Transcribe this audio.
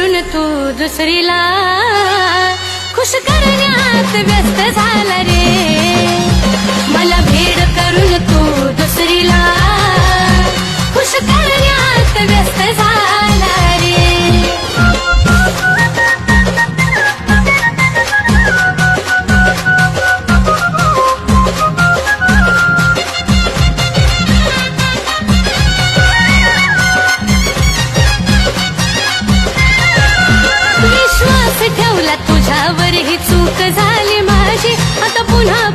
करून तू दुसरीला खुश करण्यात व्यस्त झाला रे. मला भेट करून तू दुसरीला खुश करण्यात व्यस्त झाला रे. विश्वास ठेवला तुझ्यावर ही चूक झाली माझी. आता पुन्हा